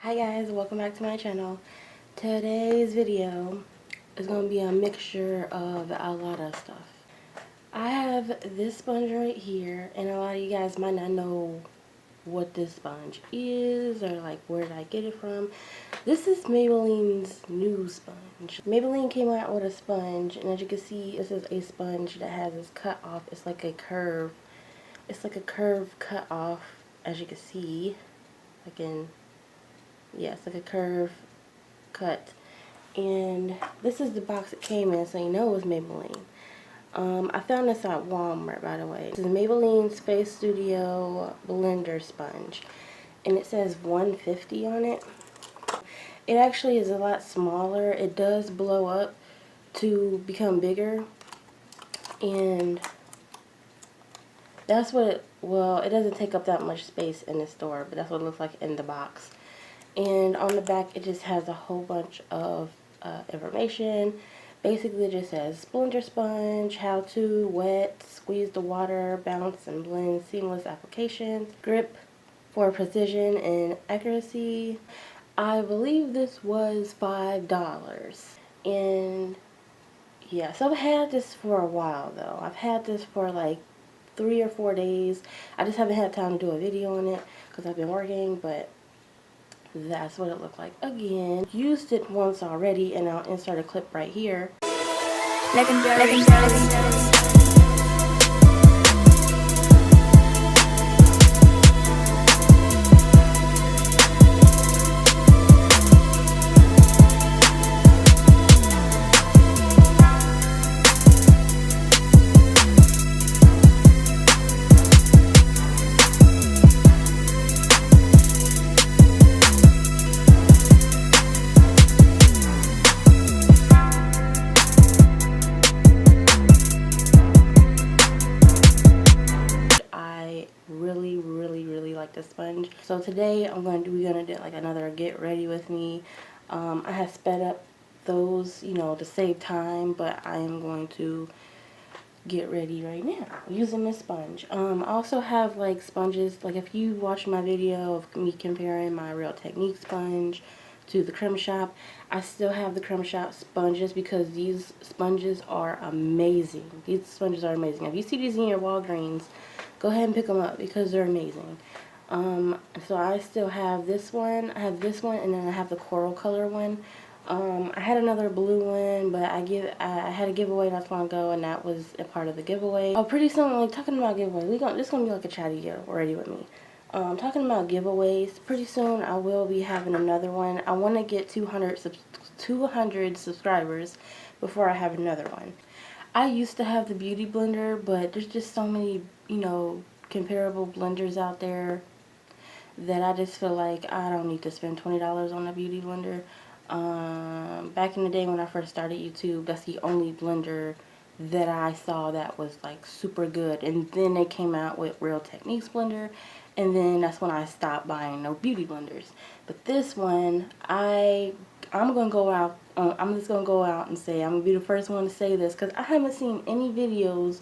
Hi guys, welcome back to my channel. Today's video is going to be a mixture of a lot of stuff. I have this sponge right here, and a lot of you guys might not know what this sponge is or like where did I get it from. This is Maybelline's new sponge. Maybelline came out with a sponge, and as you can see, this is a sponge that has this cut off. It's like a curve. It's like a curve cut off, as you can see. Yeah, it's like a curve cut. And this is the box it came in, so you know it was Maybelline. I found this at Walmart, by the way. This is Maybelline's Face Studio Blender Sponge. And it says 150 on it. It actually is a lot smaller. It does blow up to become bigger. And that's what it, well, it doesn't take up that much space in the store, but that's what it looks like in the box. And on the back it just has a whole bunch of information. Basically it just says blender sponge, how to, wet, squeeze the water, bounce and blend, seamless application, grip for precision and accuracy. I believe this was $5. And yeah, so I've had this for a while though. I've had this for like 3 or 4 days. I just haven't had time to do a video on it because I've been working, but that's what it looked like. Again, used it once already, and I'll insert a clip right here. Legendary. Really like this sponge. So today we're gonna do like another get ready with me. I have sped up those, you know, to save time, but I am going to get ready right now using this sponge. I also have like sponges, like if you watch my video of me comparing my Real Technique sponge to the Creme Shop, I still have the Creme Shop sponges because these sponges are amazing. These sponges are amazing. If you see these in your Walgreens, go ahead and pick them up because they're amazing. So I still have this one. I have this one, and then I have the coral color one. I had another blue one, but I had a giveaway not long ago, and that was a part of the giveaway. Oh, pretty soon, like talking about giveaway, this is gonna be like a chatty video already with me. Talking about giveaways, pretty soon I will be having another one. I want to get 200 subscribers before I have another one. I used to have the beauty blender, but there's just so many, you know, comparable blenders out there that I just feel like I don't need to spend $20 on a beauty blender. Back in the day when I first started YouTube, that's the only blender that I saw that was like super good. And then they came out with Real Techniques blender, and then that's when I stopped buying no beauty blenders. But this one, I'm gonna go out. I'm just gonna go out and say I'm gonna be the first one to say this because I haven't seen any videos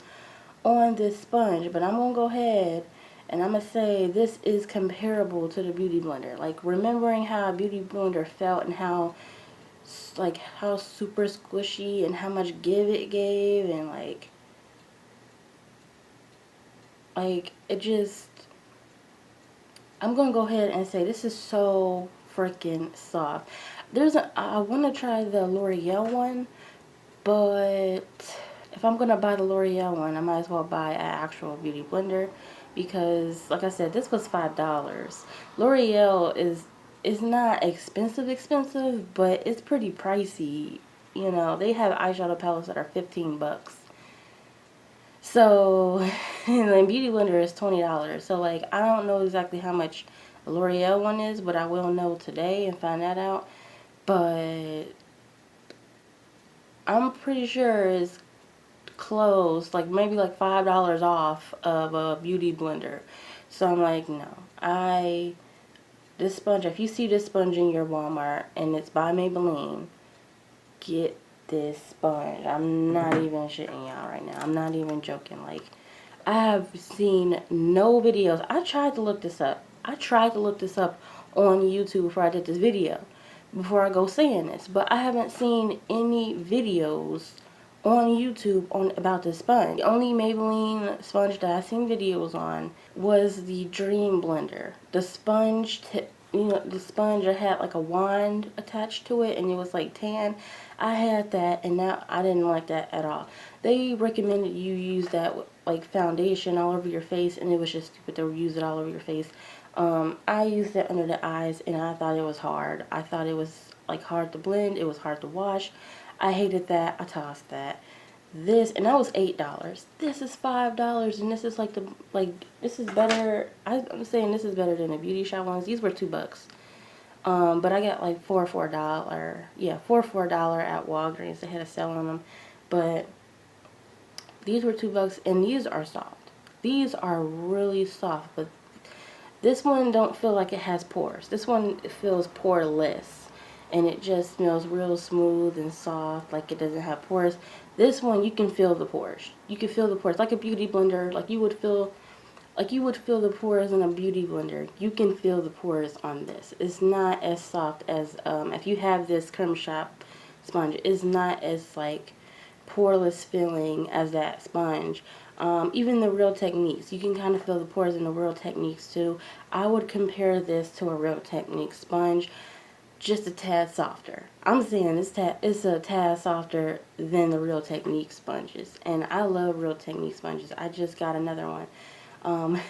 on this sponge. But I'm gonna go ahead and I'm gonna say this is comparable to the beauty blender. Like remembering how a beauty blender felt and how super squishy and how much give it gave, and like it just, I'm gonna go ahead and say this is so freaking soft. I want to try the L'Oreal one, but if I'm gonna buy the L'Oreal one, I might as well buy an actual beauty blender because, like I said, this was $5. L'Oreal is not expensive, but it's pretty pricey. You know, they have eyeshadow palettes that are 15 bucks. So, and then beauty blender is $20. So, like, I don't know exactly how much the L'Oreal one is, but I will know today and find that out. But I'm pretty sure it's close, like maybe like $5 off of a beauty blender. So I'm like, no. This sponge, if you see this sponge in your Walmart and it's by Maybelline, get this sponge. I'm not even shitting y'all right now. I'm not even joking. Like, I have seen no videos. I tried to look this up on YouTube before I did this video, before I go saying this. But I haven't seen any videos on YouTube about this sponge. The only Maybelline sponge that I've seen videos on was the Dream Blender. The sponge, the sponge that had like a wand attached to it and it was like tan. I had that and now I didn't like that at all. They recommended you use that with like foundation all over your face, and it was just stupid to use it all over your face. I used it under the eyes and I thought it was hard. I thought it was like hard to blend. It was hard to wash. I hated that. I tossed that. This, and that was $8. This is $5, and this is like this is better. I'm saying this is better than the beauty shop ones. These were $2. But I got like $4 for $1. Yeah, $4 for $1 at Walgreens. They had a sale on them, but these were $2, and these are soft. These are really soft, but this one don't feel like it has pores. This one feels poreless, and it just smells real smooth and soft, like it doesn't have pores. This one, you can feel the pores. You can feel the pores, like a beauty blender, like you would feel the pores in a beauty blender. You can feel the pores on this. It's not as soft as if you have this Creme Shop sponge. It's not as like poreless feeling as that sponge. Even the Real Techniques, you can kind of feel the pores in the Real Techniques too. I would compare this to a Real Techniques sponge, just a tad softer. I'm saying it's a tad softer than the Real Techniques sponges, and I love Real Techniques sponges. I just got another one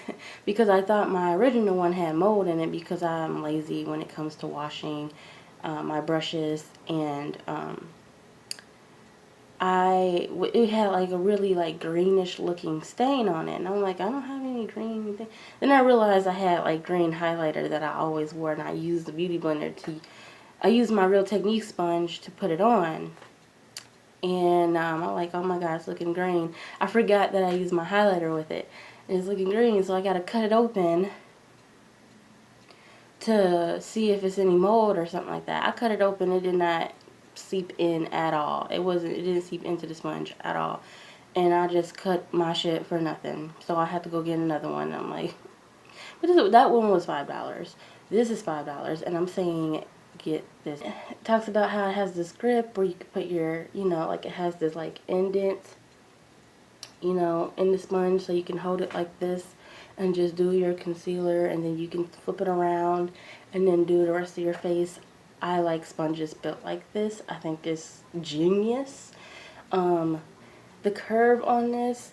because I thought my original one had mold in it, because I'm lazy when it comes to washing my brushes, and it had like a really like greenish looking stain on it, and I'm like, I don't have any green thing. Then I realized I had like green highlighter that I always wore, and I used the beauty blender I used my Real Technique sponge to put it on, and I'm like, oh my god, it's looking green. I forgot that I used my highlighter with it, and it's looking green, so I gotta cut it open to see if it's any mold or something like that. I cut it open, it did not seep in at all. It didn't seep into the sponge at all, and I just cut my shit for nothing. So I had to go get another one. I'm like, but that one was $5. This is $5, and I'm saying get this. It talks about how it has this grip where you can put your, like it has this like indent, in the sponge, so you can hold it like this and just do your concealer, and then you can flip it around and then do the rest of your face. I like sponges built like this. I think it's genius. The curve on this,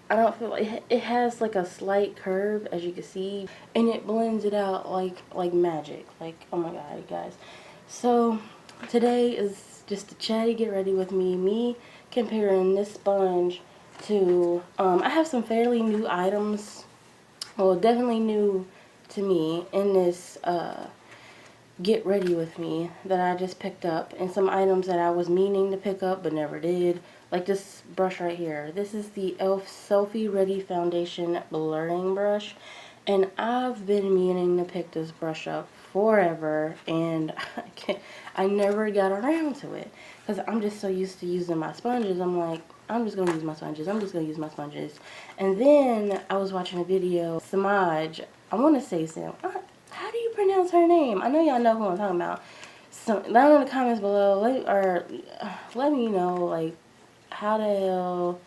I don't feel like it has like a slight curve, as you can see, and it blends it out like magic. Like, oh my god, you guys. So today is just a chatty get ready with me comparing this sponge to I have some fairly new items, well, definitely new to me, in this get ready with me that I just picked up, and some items that I was meaning to pick up but never did, like this brush right here. This is the e.l.f. Selfie Ready Foundation Blurring Brush, and I've been meaning to pick this brush up forever, and I never got around to it because I'm just so used to using my sponges. I'm like, I'm just gonna use my sponges. I'm just gonna use my sponges. And then I was watching a video, Samaj, I want to say Sam. How do you pronounce her name? I know y'all know who I'm talking about. So down in the comments below, let me know like how the hell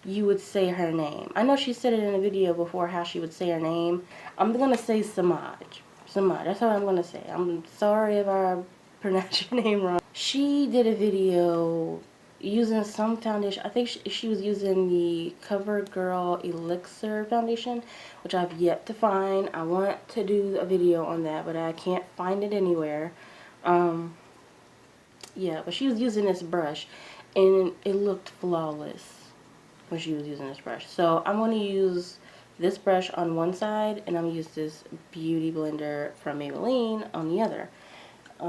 you would say her name. I know she said it in a video before how she would say her name. I'm gonna say Samaj. Samaj. That's what I'm gonna say. I'm sorry if I pronounced your name wrong. She did a video using some foundation. I think she was using the CoverGirl Elixir foundation, which I've yet to find. I want to do a video on that, but I can't find it anywhere. Yeah, but she was using this brush, and it looked flawless when she was using this brush. So I'm going to use this brush on one side, and I'm going to use this beauty blender from Maybelline on the other. I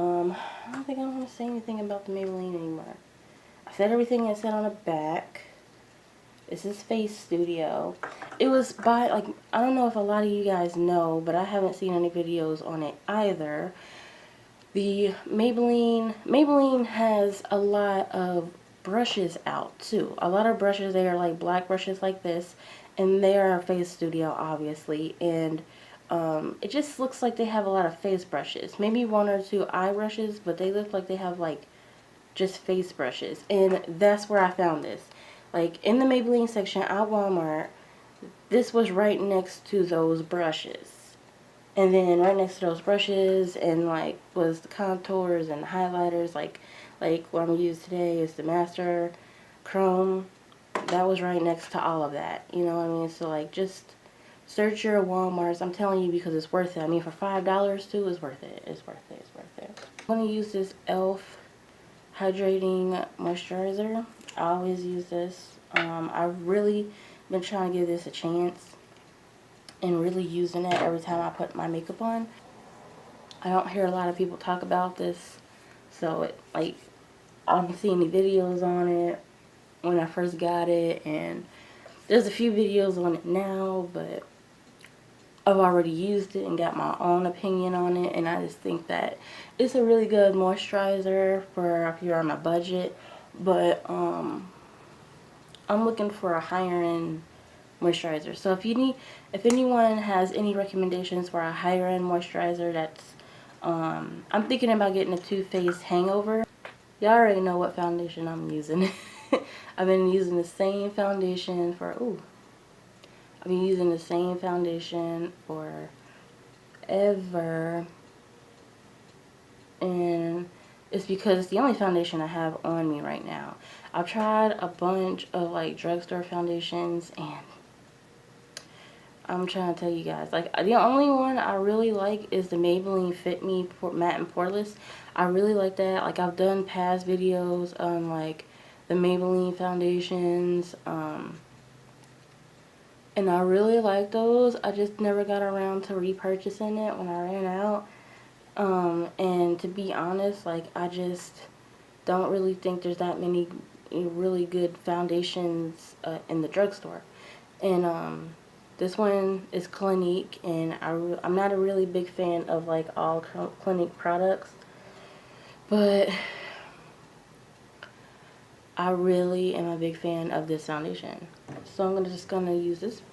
don't think I want to say anything about the Maybelline anymore. I said everything I said on the back. This is Face Studio. It was by, like, I don't know if a lot of you guys know, but I haven't seen any videos on it either. The Maybelline has a lot of brushes out too. A lot of brushes, they are like black brushes like this, and they are Face Studio obviously, and It just looks like they have a lot of face brushes. Maybe one or two eye brushes, but they look like they have like just face brushes. And that's where I found this. Like in the Maybelline section at Walmart, this was right next to those brushes. And then right next to those brushes and like was the contours and the highlighters, like what I'm gonna use today is the Master Chrome. That was right next to all of that. You know what I mean? So like just search your Walmarts. I'm telling you because it's worth it. I mean for $5 too, it's worth it. It's worth it. It's worth it. I'm gonna use this e.l.f. hydrating moisturizer. I always use this. I've really been trying to give this a chance and really using it every time I put my makeup on. I don't hear a lot of people talk about this, so it like I don't see any videos on it when I first got it, and there's a few videos on it now, but I've already used it and got my own opinion on it, and I just think that it's a really good moisturizer for if you're on a budget. But I'm looking for a higher end moisturizer. So if anyone has any recommendations for a higher end moisturizer, that's I'm thinking about getting a Too Faced Hangover. Y'all already know what foundation I'm using. I've been using the same foundation for I've been using the same foundation forever, and it's because it's the only foundation I have on me right now. I've tried a bunch of like drugstore foundations, and I'm trying to tell you guys, like the only one I really like is the Maybelline Fit Me Matte and Poreless. I really like that. Like I've done past videos on like the Maybelline foundations, and I really like those. I just never got around to repurchasing it when I ran out. And to be honest, like I just don't really think there's that many really good foundations in the drugstore. And this one is Clinique, and I'm not a really big fan of like all Clinique products, but I really am a big fan of this foundation. So I'm just gonna use this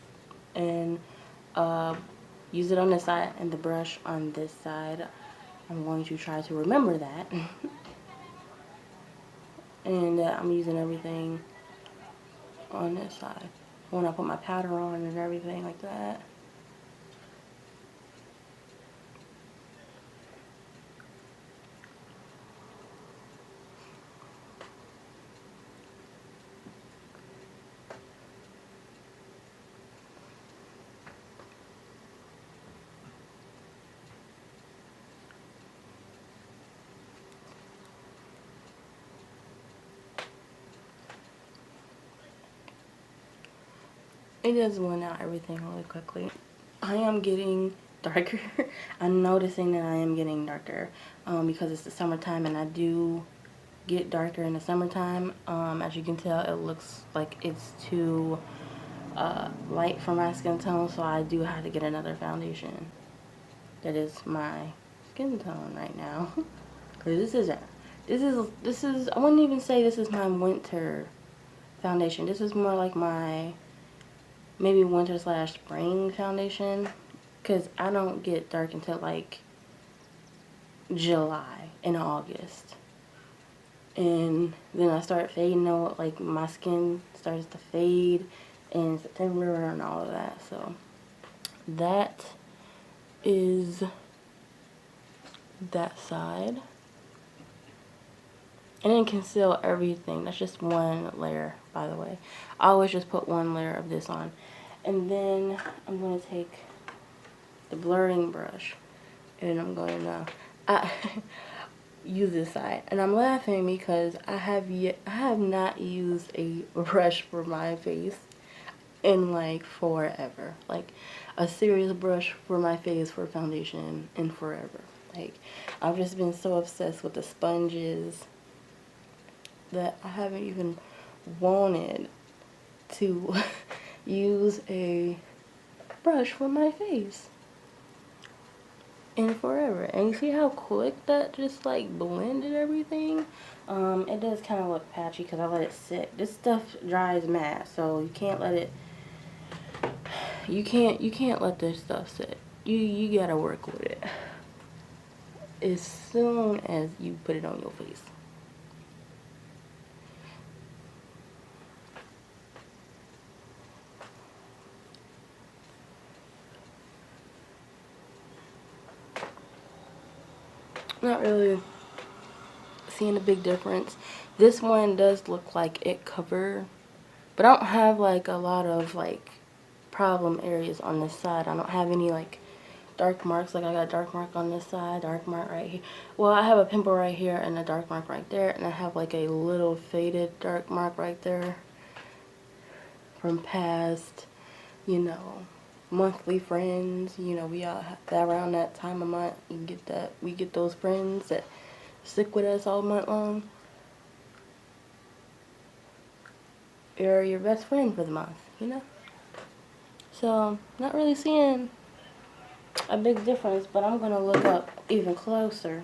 and use it on this side and the brush on this side. I'm going to try to remember that. And I'm using everything on this side when I put my powder on and everything like that. It does blend out everything really quickly. I am getting darker. I'm noticing that I am getting darker because it's the summertime, and I do get darker in the summertime. As you can tell, it looks like it's too light for my skin tone, so I do have to get another foundation that is my skin tone right now. Because this is I wouldn't even say this is my winter foundation. This is more like my maybe winter / spring foundation, because I don't get dark until like July and August, and then I start fading out, like my skin starts to fade in September and all of that. So that is that side, and then conceal everything. That's just one layer, by the way. I always just put one layer of this on. And then I'm going to take the blurring brush, and I'm going to use this side. And I'm laughing because I have not used a brush for my face in like forever. Like a serious brush for my face for foundation in forever. Like I've just been so obsessed with the sponges that I haven't even wanted to use a brush for my face in forever. And you see how quick that just like blended everything? It does kind of look patchy because I let it sit. This stuff dries matte, so you can't let it, you can't let this stuff sit. you gotta work with it as soon as you put it on your face. Not really seeing a big difference. This one does look like it covered, but I don't have like a lot of like problem areas on this side. I don't have any like dark marks. Like I got a dark mark on this side, dark mark right here. Well, I have a pimple right here and a dark mark right there, and I have like a little faded dark mark right there from past, you know, monthly friends. You know, we all have that around that time of month. You can get that. We get those friends that stick with us all month long. You're your best friend for the month, you know. So not really seeing a big difference, but I'm gonna look up even closer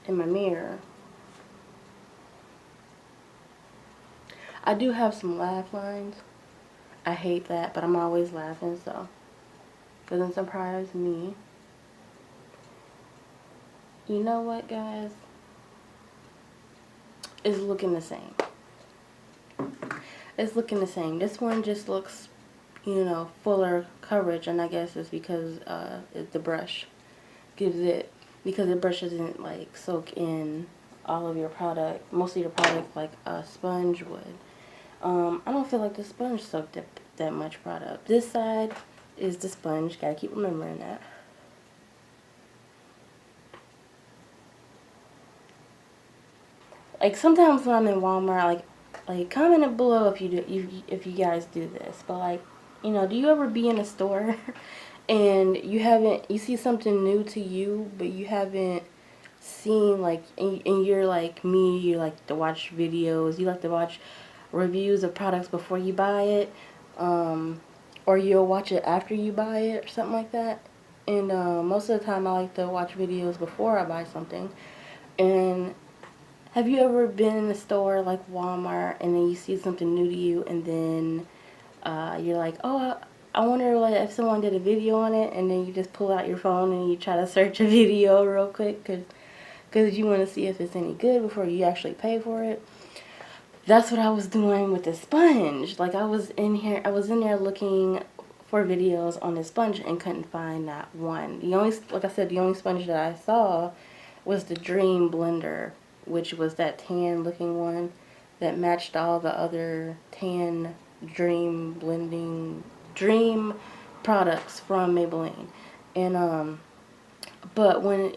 in my mirror. I do have some laugh lines. I hate that, but I'm always laughing, so doesn't surprise me. You know what, guys? It's looking the same. It's looking the same. This one just looks, you know, fuller coverage, and I guess it's because the brush gives it, because the brush doesn't like soak in all of your product, most of your product like a sponge would. I don't feel like the sponge soaked that much product. This side is the sponge. Gotta keep remembering that. Like sometimes when I'm in Walmart, like comment below if you do, if you guys do this. But like, you know, do you ever be in a store and you see something new to you, but you haven't seen like, and you're like me, you like to watch videos, you like to watch reviews of products before you buy it, or you'll watch it after you buy it or something like that. And most of the time I like to watch videos before I buy something. And have you ever been in a store like Walmart and then you see something new to you, and then you're like, oh, I wonder if someone did a video on it, and then you just pull out your phone and you try to search a video real quick because you want to see if it's any good before you actually pay for it? That's what I was doing with the sponge. Like I was in there looking for videos on the sponge and couldn't find that one. Like I said, the only sponge that I saw was the Dream Blender, which was that tan looking one that matched all the other tan dream products from Maybelline. And but when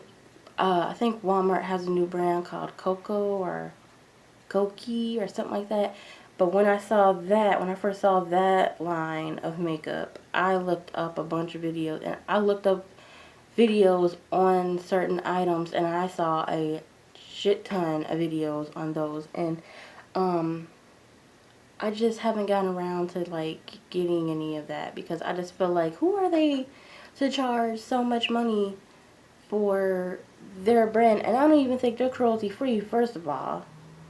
I think Walmart has a new brand called Coco or Koki or something like that. But when I first saw that line of makeup, I looked up a bunch of videos, and I looked up videos on certain items, and I saw a shit ton of videos on those, and I just haven't gotten around to like getting any of that, because I just feel like, who are they to charge so much money for their brand? And I don't even think they're cruelty free. First of all,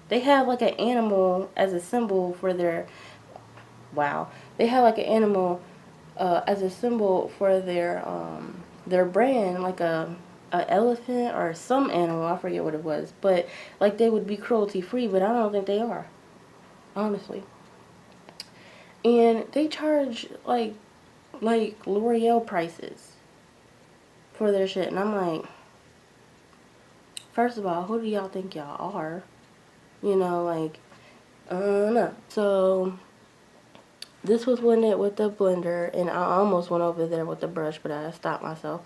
they have like an animal as a symbol for their, wow, they have like an animal as a symbol for their brand, like a elephant or some animal, I forget what it was, but like they would be cruelty free, but I don't think they are, honestly. And they charge like L'Oreal prices for their shit, and I'm like, first of all, who do y'all think y'all are? You know, like, no. So this was with the blender, and I almost went over there with the brush, but I stopped myself.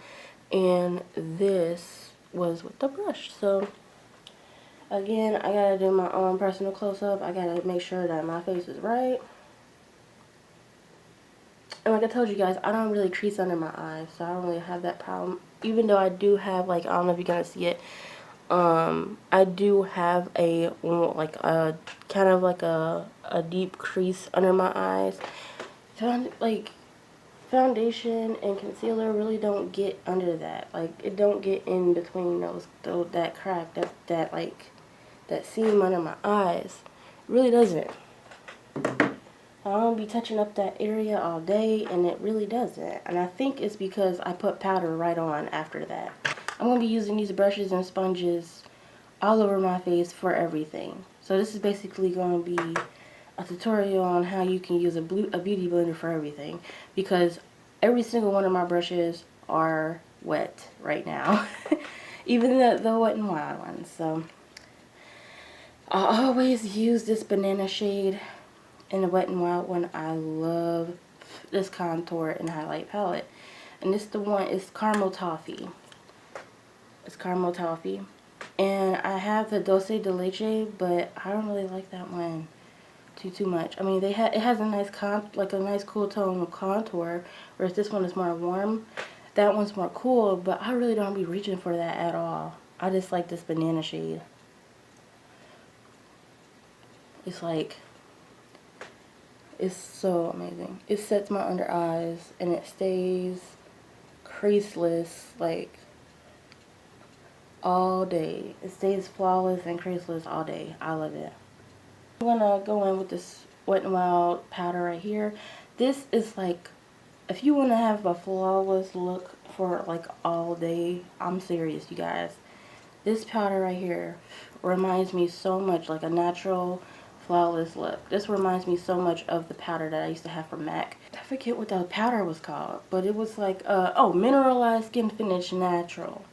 And this was with the brush. So again, I gotta do my own personal close-up. I gotta make sure that my face is right. And like I told you guys, I don't really crease under my eyes, so I don't really have that problem. Even though I do have, like, I don't know if you're gonna see it, I do have a kind of like a deep crease under my eyes. Like, foundation and concealer really don't get under that. Like, it don't get in between that crack, that seam under my eyes. It really doesn't. I don't be touching up that area all day, and it really doesn't. And I think it's because I put powder right on after that. I'm going to be using these brushes and sponges all over my face for everything. So this is basically going to be a tutorial on how you can use a beauty blender for everything, because every single one of my brushes are wet right now. Even the Wet n Wild ones. So I always use this banana shade in the Wet n Wild one. I love this contour and highlight palette. And this the one, it's Caramel Toffee. It's Caramel Toffee. And I have the Dulce de Leche, but I don't really like that one too much. I mean, it has a nice a nice cool tone of contour, whereas this one is more warm. That one's more cool, but I really don't be reaching for that at all. I just like this banana shade. It's like, it's so amazing. It sets my under eyes and it stays creaseless like all day. It stays flawless and creaseless all day. I love it. I'm gonna go in with this Wet n Wild powder right here. This is like, if you want to have a flawless look for like all day, I'm serious, you guys. This powder right here reminds me so much like a natural flawless look. This reminds me so much of the powder that I used to have from MAC. I forget what the powder was called, but it was like, oh, Mineralized Skin Finish Natural.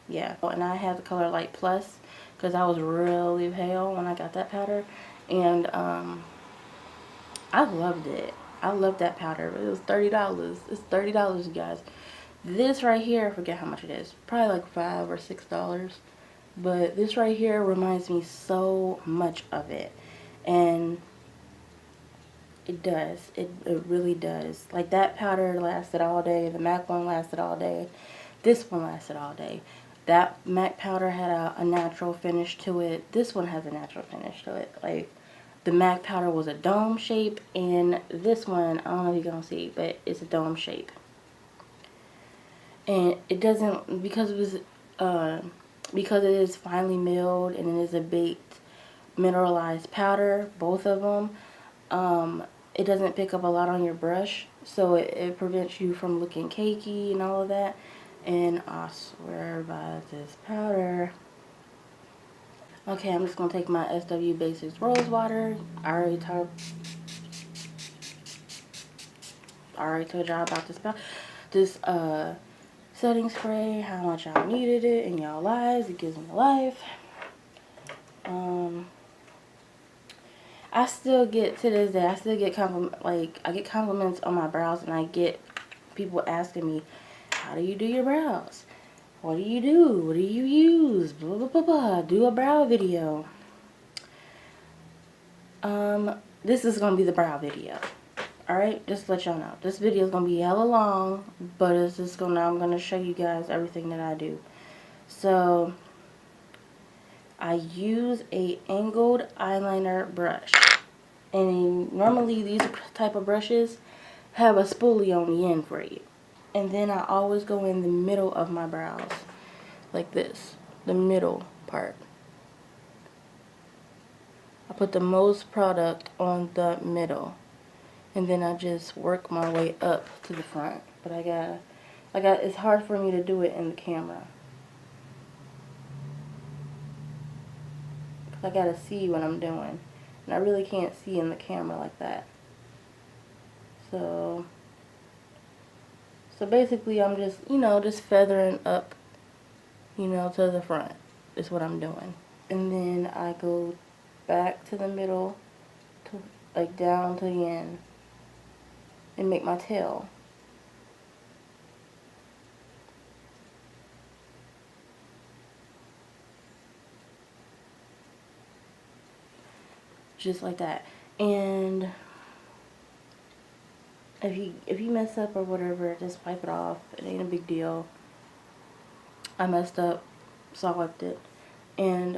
Yeah, and I had the color Light Plus because I was really pale when I got that powder, and I loved it. I loved that powder. It was $30. It's $30, you guys. This right here, I forget how much it is. Probably like $5 or $6. But this right here reminds me so much of it. And it does. It really does. Like that powder lasted all day. The MAC one lasted all day. This one lasted all day. That MAC powder had a natural finish to it. This one has a natural finish to it. Like, the MAC powder was a dome shape, and this one, I don't know if you're gonna see, but it's a dome shape. And it doesn't, because it is finely milled and it is a baked mineralized powder, both of them, it doesn't pick up a lot on your brush, so it prevents you from looking cakey and all of that. And I swear by this powder. Okay, I'm just going to take my SW Basics Rose Water. I already told y'all about this setting spray, how much y'all needed it in y'all lives. It gives me life. I still get, to this day, I still get I get compliments on my brows, and I get people asking me, how do you do your brows? What do you do? What do you use? Blah, blah, blah, blah. Do a brow video. This is going to be the brow video. Alright? Just to let y'all know. This video is going to be hella long, but it's just I'm going to show you guys everything that I do. So, I use a angled eyeliner brush. And normally these type of brushes have a spoolie on the end for you. And then I always go in the middle of my brows, like this, the middle part. I put the most product on the middle, and then I just work my way up to the front. But it's hard for me to do it in the camera. I gotta see what I'm doing, and I really can't see in the camera like that. So basically I'm just, just feathering up, to the front is what I'm doing. And then I go back to the middle, to like down to the end, and make my tail. Just like that. And if you mess up or whatever, just wipe it off. It ain't a big deal. I messed up, so I wiped it. And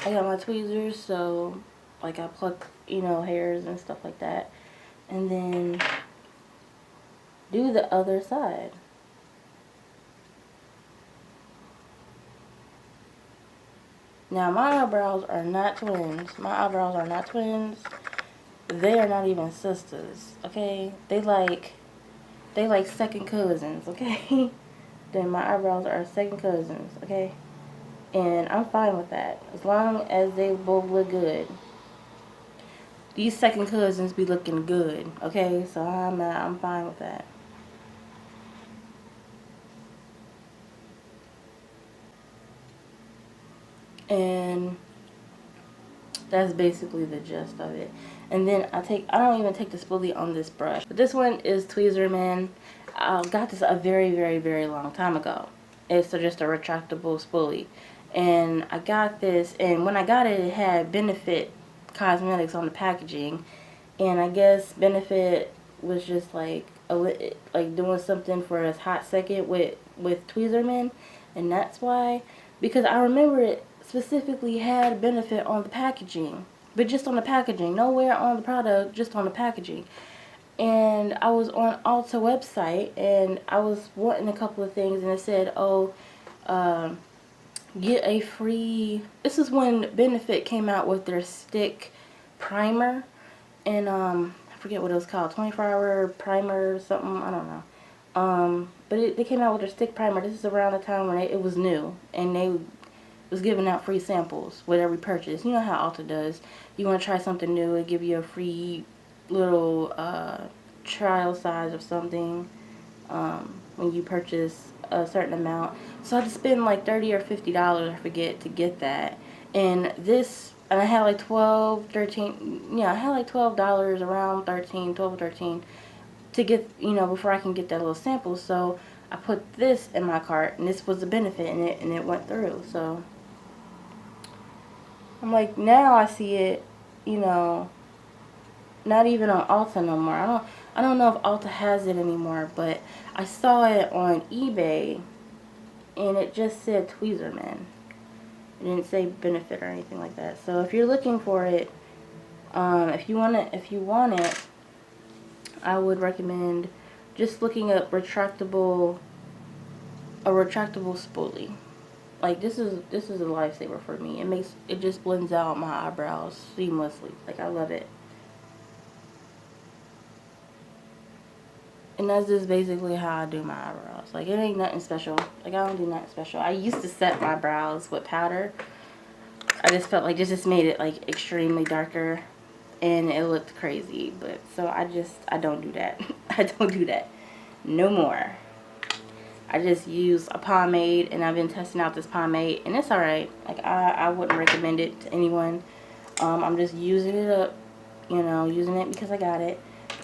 I got my tweezers, so like I pluck, hairs and stuff like that. And then do the other side. Now my eyebrows are not twins. My eyebrows are not twins. they are not even sisters, okay? They like second cousins, okay? Then my eyebrows are second cousins, okay? And I'm fine with that. As long as they both look good. These second cousins be looking good, okay? So I'm fine with that. And that's basically the gist of it. And then I don't even take the spoolie on this brush. But this one is Tweezerman. I got this a very, very, very long time ago. It's just a retractable spoolie. And I got this, and when I got it, it had Benefit Cosmetics on the packaging. And I guess Benefit was just like doing something for a hot second with Tweezerman. And that's why, because I remember it specifically had Benefit on the packaging, but just on the packaging, nowhere on the product, just on the packaging. And I was on Ulta website, and I was wanting a couple of things, and it said, oh, get a free, this is when Benefit came out with their stick primer, and I forget what it was called, 24-hour primer or something, I don't know. But they came out with their stick primer. This is around the time when it was new, and they was giving out free samples with every purchase. You know how Ulta does. You want to try something new, it give you a free little trial size of something when you purchase a certain amount. So I had to spend like $30 or $50, I forget, to get that. And this, and I had like 12, 13, yeah, I had like $12, around 13, 12 or 13 to get, you know, before I can get that little sample. So I put this in my cart, and this was the Benefit, and it went through. So I'm like, now I see it, you know, not even on Ulta no more. I don't know if Ulta has it anymore, but I saw it on eBay, and it just said Tweezerman. It didn't say Benefit or anything like that. So if you're looking for it, if you want it, I would recommend just looking up a retractable spoolie. Like this is a lifesaver for me. It just blends out my eyebrows seamlessly. Like I love it. And that's just basically how I do my eyebrows. Like it ain't nothing special. Like I don't do nothing special. I used to set my brows with powder. I just felt like this just made it like extremely darker, and it looked crazy. But so I don't do that. I don't do that no more. I just use a pomade, and I've been testing out this pomade, and it's alright. Like I wouldn't recommend it to anyone. I'm just using it up, you know, using it because I got it.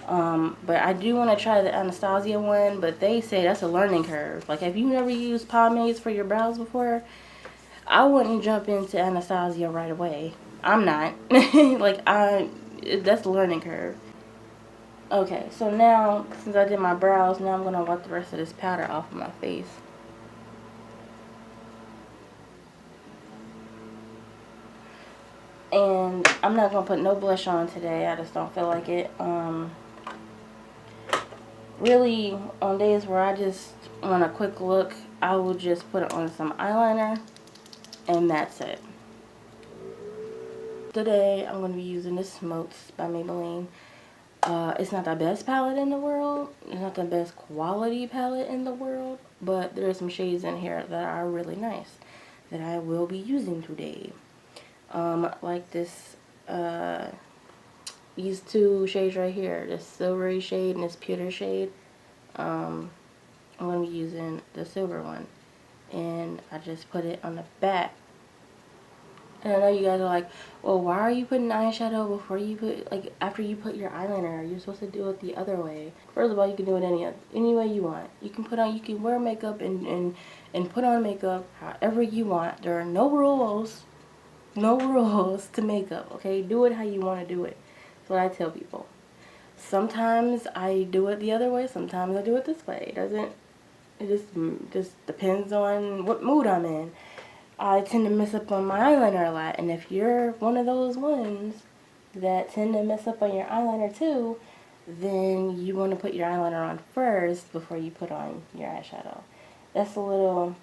But I do want to try the Anastasia one, but they say that's a learning curve. Like if you never used pomades for your brows before, I wouldn't jump into Anastasia right away. I'm not. Like that's a learning curve. Okay, so now, since I did my brows, now I'm going to wipe the rest of this powder off of my face. And I'm not going to put no blush on today. I just don't feel like it. Really, on days where I just want a quick look, I will just put on some eyeliner, and that's it. Today, I'm going to be using this Smokes by Maybelline. It's not the best palette in the world. It's not the best quality palette in the world. But there are some shades in here that are really nice that I will be using today. Like this, these two shades right here. This silvery shade and this pewter shade. I'm going to be using the silver one. And I just put it on the back. And I know you guys are like, well, why are you putting eyeshadow before you put, like, after you put your eyeliner? You're supposed to do it the other way. First of all, you can do it any way you want. You can wear makeup and put on makeup however you want. There are no rules to makeup, okay? Do it how you want to do it. That's what I tell people. Sometimes I do it the other way. Sometimes I do it this way. It just depends on what mood I'm in. I tend to mess up on my eyeliner a lot, and if you're one of those ones that tend to mess up on your eyeliner too, then you want to put your eyeliner on first before you put on your eyeshadow. That's a little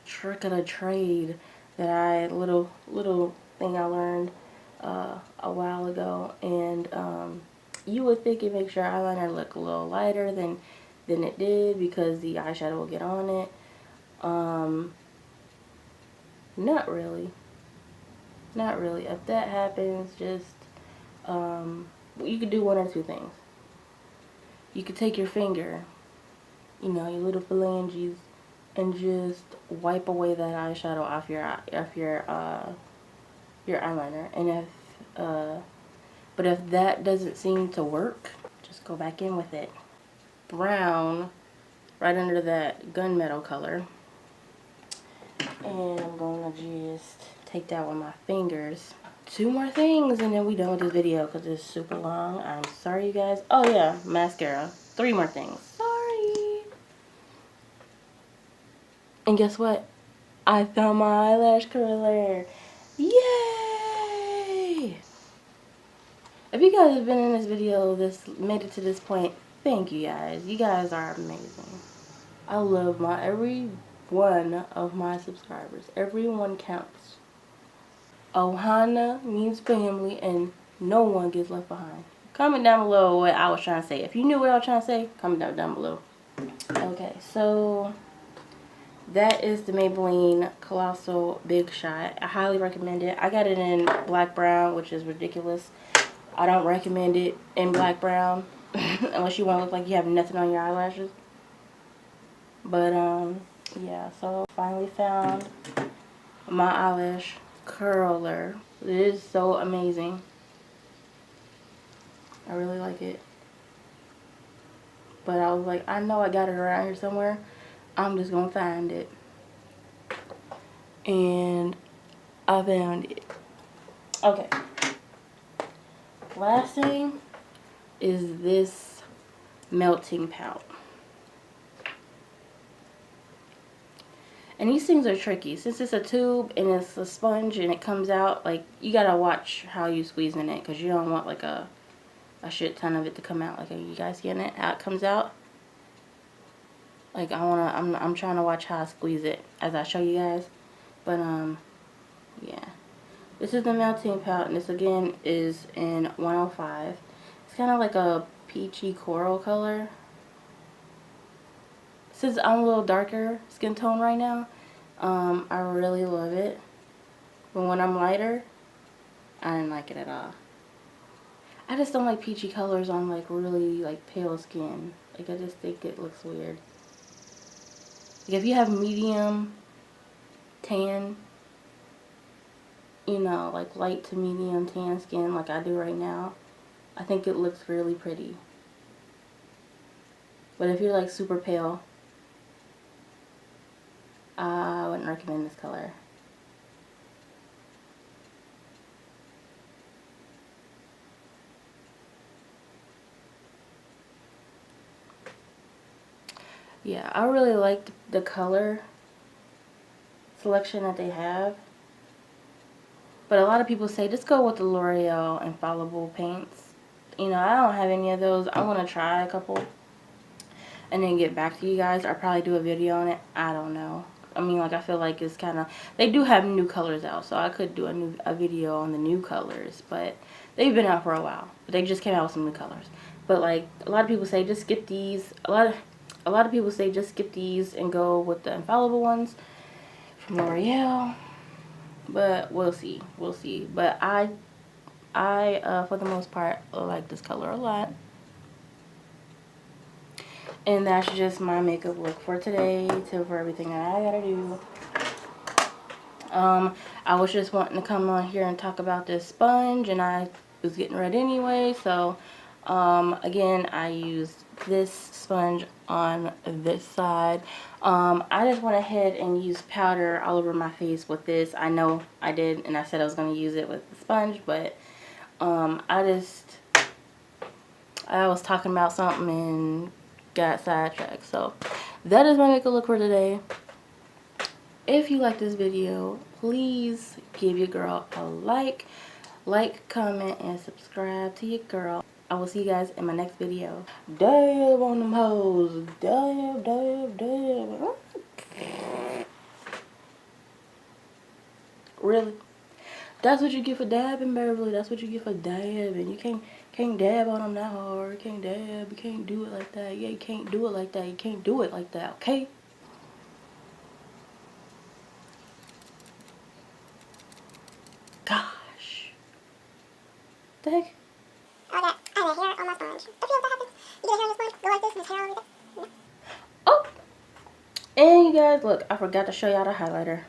trick of the trade that little thing I learned a while ago, and you would think it makes your eyeliner look a little lighter than it did because the eyeshadow will get on it. Not really. Not really. If that happens, just you could do one or two things. You could take your finger, you know, your little phalanges, and just wipe away that eyeshadow off your eyeliner. And but if that doesn't seem to work, just go back in with it. Brown right under that gunmetal color. And I'm gonna just take that with my fingers. Two more things and then we done with this video because it's super long. I'm sorry, you guys. Oh yeah, mascara. 3 more things. Sorry. And guess what? I found my eyelash curler. Yay! If you guys have been in this video, made it to this point, thank you guys. You guys are amazing. I love every one of my subscribers. Everyone counts. Ohana means family and no one gets left behind. Comment down below what I was trying to say. If you knew what I was trying to say, comment down below. Okay, so that is the Maybelline Colossal Big Shot. I highly recommend it. I got it in black brown, which is ridiculous. I don't recommend it in black brown unless you want to look like you have nothing on your eyelashes. But yeah, so finally found my eyelash curler. It is so amazing. I really like it. But I was like, I know I got it around here somewhere. I'm just gonna find it. And I found it. Okay. Last thing is this melting pout. And these things are tricky. Since it's a tube and it's a sponge and it comes out, like, you gotta watch how you squeeze in it because you don't want like a shit ton of it to come out. Like, are you guys getting it? How it comes out? Like, I'm trying to watch how I squeeze it as I show you guys. But yeah. This is the melting pout, and this again is in 105. It's kind of like a peachy coral color. Since I'm a little darker skin tone right now, I really love it. But when I'm lighter, I didn't like it at all. I just don't like peachy colors on like really like pale skin. Like, I just think it looks weird. Like, if you have medium tan, you know, like light to medium tan skin like I do right now, I think it looks really pretty. But if you're like super pale, I wouldn't recommend this color. Yeah, I really liked the color selection that they have. But a lot of people say just go with the L'Oreal Infallible paints. You know, I don't have any of those. I want to try a couple and then get back to you guys. I'll probably do a video on it. I don't know. I mean, like, I feel like it's kind of, they do have new colors out, so I could do a video on the new colors, but they've been out for a while. But they just came out with some new colors. But like, a lot of people say just skip these. A lot of people say just skip these and go with the Infallible ones from L'Oreal. But we'll see. We'll see. But I for the most part like this color a lot. And that's just my makeup look for today, for everything that I gotta do. I was just wanting to come on here and talk about this sponge, and I was getting ready anyway. So, again, I used this sponge on this side. I just went ahead and used powder all over my face with this. I know I did, and I said I was going to use it with the sponge, but I was talking about something and got sidetracked. So that is my makeup look for today. If you like this video, please give your girl a like, comment, and subscribe to your girl. I will see you guys in my next video. Dab on them hoes. Dab, dab, dab. Really? That's what you get for dabbing, Beverly. That's what you get for dabbing. You can't dab on them that hard. You can't dab. You can't do it like that. Yeah, you can't do it like that. You can't do it like that, okay? Gosh. The heck? Oh, that. I have hair on my sponge. Don't you know what happens? You get hair on your sponge, go like this, and there's hair all over it. Oh! And you guys, look, I forgot to show y'all the highlighter.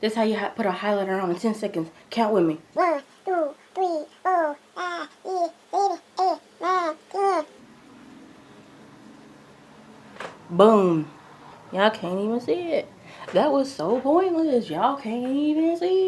This is how you put a highlighter on in 10 seconds. Count with me. 1, 2, 3, 4, 5, 6, 7, 8, 9, 10. Boom. Y'all can't even see it. That was so pointless. Y'all can't even see